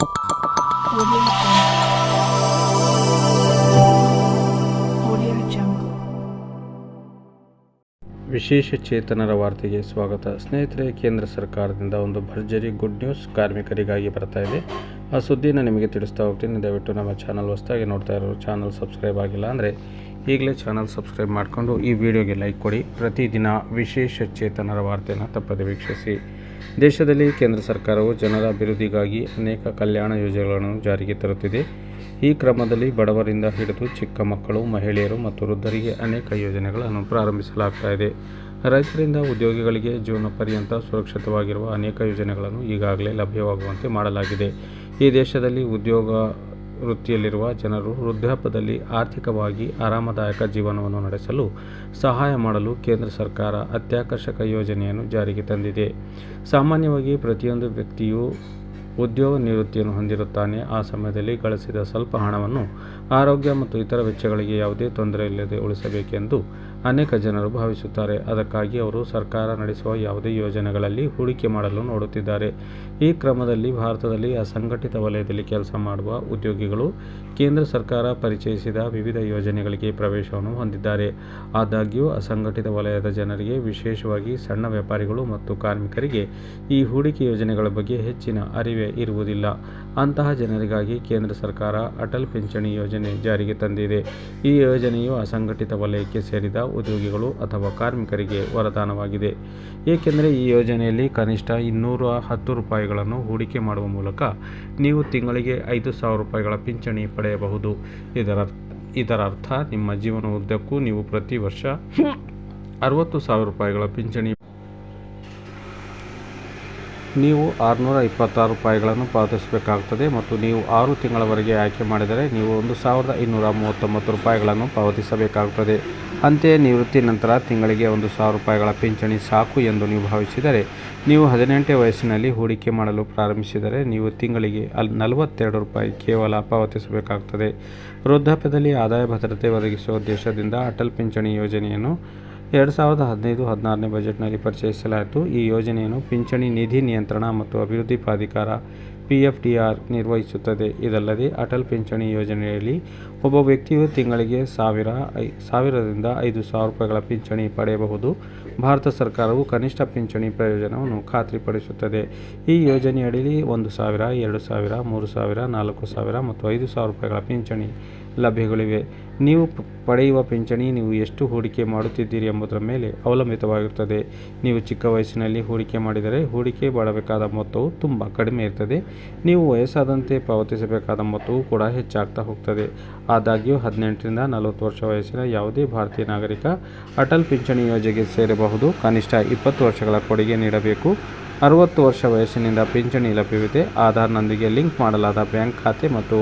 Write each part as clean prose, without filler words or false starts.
Audio Jungle. ವಿಶೇಷ ಚೇತನರ ವಾರ್ತೆಗೆ ಸ್ವಾಗತ. ಸ್ನೇಹಿತರೆ, ಕೇಂದ್ರ ಸರ್ಕಾರದಿಂದ ಒಂದು ಭರ್ಜರಿ ಗುಡ್ ನ್ಯೂಸ್ ಕಾರ್ಮಿಕರಿಗಾಗಿ ಬರ್ತಾ ಇದೆ. ಆ ಸುದ್ದಿನ ನಿಮಗೆ ತಿಳಿಸ್ತಾ ಹೋಗ್ತೀನಿ. ದಯವಿಟ್ಟು ನಮ್ಮ ಚಾನಲ್ ಹೊಸದಾಗಿ ನೋಡ್ತಾ ಇರೋರು ಚಾನಲ್ ಸಬ್ಸ್ಕ್ರೈಬ್ ಆಗಿಲ್ಲ ಅಂದರೆ ಈಗಲೇ ಚಾನಲ್ ಸಬ್ಸ್ಕ್ರೈಬ್ ಮಾಡಿಕೊಂಡು ಈ ವಿಡಿಯೋಗೆ ಲೈಕ್ ಕೊಡಿ. ಪ್ರತಿದಿನ ವಿಶೇಷ ಚೇತನರ ವಾರ್ತೆಯನ್ನು ತಪ್ಪದೆ ವೀಕ್ಷಿಸಿ. ದೇಶದಲ್ಲಿ ಕೇಂದ್ರ ಸರ್ಕಾರವು ಜನರ ಅಭಿವೃದ್ಧಿಗಾಗಿ ಅನೇಕ ಕಲ್ಯಾಣ ಯೋಜನೆಗಳನ್ನು ಜಾರಿಗೆ ತರುತ್ತಿದೆ. ಈ ಕ್ರಮದಲ್ಲಿ ಬಡವರಿಂದ ಹಿಡಿದು ಚಿಕ್ಕ ಮಕ್ಕಳು, ಮಹಿಳೆಯರು ಮತ್ತು ವೃದ್ಧರಿಗೆ ಅನೇಕ ಯೋಜನೆಗಳನ್ನು ಪ್ರಾರಂಭಿಸಲಾಗ್ತಾ ಇದೆ. ರೈತರಿಂದ ಉದ್ಯೋಗಿಗಳಿಗೆ ಜೀವನ ಪರ್ಯಂತ ಸುರಕ್ಷಿತವಾಗಿರುವ ಅನೇಕ ಯೋಜನೆಗಳನ್ನು ಈಗಾಗಲೇ ಲಭ್ಯವಾಗುವಂತೆ ಮಾಡಲಾಗಿದೆ. ಈ ದೇಶದಲ್ಲಿ ಉದ್ಯೋಗ ವೃತ್ತಿಯಲ್ಲಿರುವ ಜನರು ವೃದ್ಧಾಪ್ಯದಲ್ಲಿ ಆರ್ಥಿಕವಾಗಿ ಆರಾಮದಾಯಕ ಜೀವನವನ್ನು ನಡೆಸಲು ಸಹಾಯ ಮಾಡಲು ಕೇಂದ್ರ ಸರ್ಕಾರ ಅತ್ಯಾಕರ್ಷಕ ಯೋಜನೆಯನ್ನು ಜಾರಿಗೆ ತಂದಿದೆ. ಸಾಮಾನ್ಯವಾಗಿ ಪ್ರತಿಯೊಂದು ವ್ಯಕ್ತಿಯು ಉದ್ಯೋಗ ನಿವೃತ್ತಿಯನ್ನು ಹೊಂದಿರುತ್ತಾನೆ. ಆ ಸಮಯದಲ್ಲಿ ಗಳಿಸಿದ ಸ್ವಲ್ಪ ಹಣವನ್ನು ಆರೋಗ್ಯ ಮತ್ತು ಇತರ ವೆಚ್ಚಗಳಿಗೆ ಯಾವುದೇ ತೊಂದರೆ ಇಲ್ಲದೆ ಉಳಿಸಬೇಕೆಂದು ಅನೇಕ ಜನರು ಭಾವಿಸುತ್ತಾರೆ. ಅದಕ್ಕಾಗಿ ಅವರು ಸರ್ಕಾರ ನಡೆಸುವ ಯಾವುದೇ ಯೋಜನೆಗಳಲ್ಲಿ ಹೂಡಿಕೆ ಮಾಡಲು ನೋಡುತ್ತಿದ್ದಾರೆ. ಈ ಕ್ರಮದಲ್ಲಿ ಭಾರತದಲ್ಲಿ ಅಸಂಘಟಿತ ವಲಯದಲ್ಲಿ ಕೆಲಸ ಮಾಡುವ ಉದ್ಯೋಗಿಗಳು ಕೇಂದ್ರ ಸರ್ಕಾರ ಪರಿಚಯಿಸಿದ ವಿವಿಧ ಯೋಜನೆಗಳಿಗೆ ಪ್ರವೇಶವನ್ನು ಹೊಂದಿದ್ದಾರೆ. ಆದಾಗ್ಯೂ ಅಸಂಘಟಿತ ವಲಯದ ಜನರಿಗೆ, ವಿಶೇಷವಾಗಿ ಸಣ್ಣ ವ್ಯಾಪಾರಿಗಳು ಮತ್ತು ಕಾರ್ಮಿಕರಿಗೆ ಈ ಹೂಡಿಕೆ ಯೋಜನೆಗಳ ಬಗ್ಗೆ ಹೆಚ್ಚಿನ ಅರಿವೇ ಇರುವುದಿಲ್ಲ. ಅಂತಹ ಜನರಿಗಾಗಿ ಕೇಂದ್ರ ಸರ್ಕಾರ ಅಟಲ್ ಪಿಂಚಣಿ ಯೋಜನೆ ಜಾರಿಗೆ ತಂದಿದೆ. ಈ ಯೋಜನೆಯು ಅಸಂಘಟಿತ ವಲಯಕ್ಕೆ ಸೇರಿದ ಉದ್ಯೋಗಿಗಳು ಅಥವಾ ಕಾರ್ಮಿಕರಿಗೆ ವರದಾನವಾಗಿದೆ. ಏಕೆಂದರೆ ಈ ಯೋಜನೆಯಲ್ಲಿ ಕನಿಷ್ಠ 210 ರೂಪಾಯಿಗಳನ್ನು ಹೂಡಿಕೆ ಮಾಡುವ ಮೂಲಕ ನೀವು ತಿಂಗಳಿಗೆ 5,000 ರೂಪಾಯಿಗಳ ಪಿಂಚಣಿ ಪಡೆಯಬಹುದು. ಇದರ ಅರ್ಥ ನಿಮ್ಮ ಜೀವನ ಉದ್ದಕ್ಕೂ ನೀವು ಪ್ರತಿ ವರ್ಷ 60,000 ರೂಪಾಯಿಗಳ ಪಿಂಚಣಿ ನೀವು 626 ರೂಪಾಯಿಗಳನ್ನು ಪಾವತಿಸಬೇಕಾಗುತ್ತದೆ ಮತ್ತು ನೀವು 6 ತಿಂಗಳವರೆಗೆ ಆಯ್ಕೆ ಮಾಡಿದರೆ ನೀವು 1,239 ರೂಪಾಯಿಗಳನ್ನು ಪಾವತಿಸಬೇಕಾಗುತ್ತದೆ. ಅಂತೆಯೇ ನಿವೃತ್ತಿ ನಂತರ ತಿಂಗಳಿಗೆ 1,000 ರೂಪಾಯಿಗಳ ಪಿಂಚಣಿ ಸಾಕು ಎಂದು ನೀವು ಭಾವಿಸಿದರೆ, ನೀವು 18ನೇ ವಯಸ್ಸಿನಲ್ಲಿ ಹೂಡಿಕೆ ಮಾಡಲು ಪ್ರಾರಂಭಿಸಿದರೆ ನೀವು ತಿಂಗಳಿಗೆ 42 ರೂಪಾಯಿ ಕೇವಲ ಪಾವತಿಸಬೇಕಾಗುತ್ತದೆ. ವೃದ್ಧಾಪ್ಯದಲ್ಲಿ ಆದಾಯ ಭದ್ರತೆ ಒದಗಿಸುವ ಉದ್ದೇಶದಿಂದ ಅಟಲ್ ಪಿಂಚಣಿ ಯೋಜನೆಯನ್ನು 2015-16ನೇ ಬಜೆಟ್ನಲ್ಲಿ ಪರಿಚಯಿಸಲಾಯಿತು. ಈ ಯೋಜನೆಯನ್ನು ಪಿಂಚಣಿ ನಿಧಿ ನಿಯಂತ್ರಣ ಮತ್ತು ಅಭಿವೃದ್ಧಿ ಪ್ರಾಧಿಕಾರ PFDR ನಿರ್ವಹಿಸುತ್ತದೆ. ಇದಲ್ಲದೆ ಅಟಲ್ ಪಿಂಚಣಿ ಯೋಜನೆಯಲ್ಲಿ ಒಬ್ಬ ವ್ಯಕ್ತಿಯು ತಿಂಗಳಿಗೆ 1,000ರಿಂದ 5,000 ರೂಪಾಯಿಗಳ ಪಿಂಚಣಿ ಪಡೆಯಬಹುದು. ಭಾರತ ಸರ್ಕಾರವು ಕನಿಷ್ಠ ಪಿಂಚಣಿ ಪ್ರಯೋಜನವನ್ನು ಖಾತ್ರಿಪಡಿಸುತ್ತದೆ. ಈ ಯೋಜನೆಯಡಿಯಲ್ಲಿ 1,000, 2,000, 3,000, 4,000 ಮತ್ತು 5,000 ರೂಪಾಯಿಗಳ ಪಿಂಚಣಿ ಲಭ್ಯಗಳಿವೆ. ನೀವು ಪಡೆಯುವ ಪಿಂಚಣಿ ನೀವು ಎಷ್ಟು ಹೂಡಿಕೆ ಮಾಡುತ್ತಿದ್ದೀರಿ ಎಂಬುದರ ಮೇಲೆ ಅವಲಂಬಿತವಾಗಿರುತ್ತದೆ. ನೀವು ಚಿಕ್ಕ ವಯಸ್ಸಿನಲ್ಲಿ ಹೂಡಿಕೆ ಮಾಡಿದರೆ ಹೂಡಿಕೆ ಮಾಡಬೇಕಾದ ಮೊತ್ತವು ತುಂಬ ಕಡಿಮೆ ಇರುತ್ತದೆ. ನೀವು ವಯಸ್ಸಾದಂತೆ ಪಾವತಿಸಬೇಕಾದ ಮೊತ್ತವು ಕೂಡ ಹೆಚ್ಚಾಗ್ತಾ ಹೋಗ್ತದೆ. ಆದಾಗ್ಯೂ 18ರಿಂದ 40 ವರ್ಷ ವಯಸ್ಸಿನ ಯಾವುದೇ ಭಾರತೀಯ ನಾಗರಿಕ ಅಟಲ್ ಪಿಂಚಣಿ ಯೋಜನೆಗೆ ಸೇರಬಹುದು. ಕನಿಷ್ಠ 20 ವರ್ಷಗಳ ಕೊಡುಗೆ ನೀಡಬೇಕು. 60 ವರ್ಷ ವಯಸ್ಸಿನಿಂದ ಪಿಂಚಣಿ ಲಭ್ಯವಿದೆ. ಆಧಾರ್ನೊಂದಿಗೆ ಲಿಂಕ್ ಮಾಡಲಾದ ಬ್ಯಾಂಕ್ ಖಾತೆ ಮತ್ತು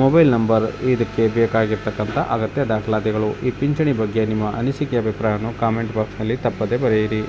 ಮೊಬೈಲ್ ನಂಬರ್ ಇದಕ್ಕೆ ಬೇಕಾಗಿರ್ತಕ್ಕಂಥ ಅಗತ್ಯ ದಾಖಲಾತಿಗಳು. ಈ ಪಿಂಚಣಿ ಬಗ್ಗೆ ನಿಮ್ಮ ಅನಿಸಿಕೆ, ಅಭಿಪ್ರಾಯವನ್ನು ಕಾಮೆಂಟ್ ಬಾಕ್ಸ್ನಲ್ಲಿ ತಪ್ಪದೇ ಬರೆಯಿರಿ.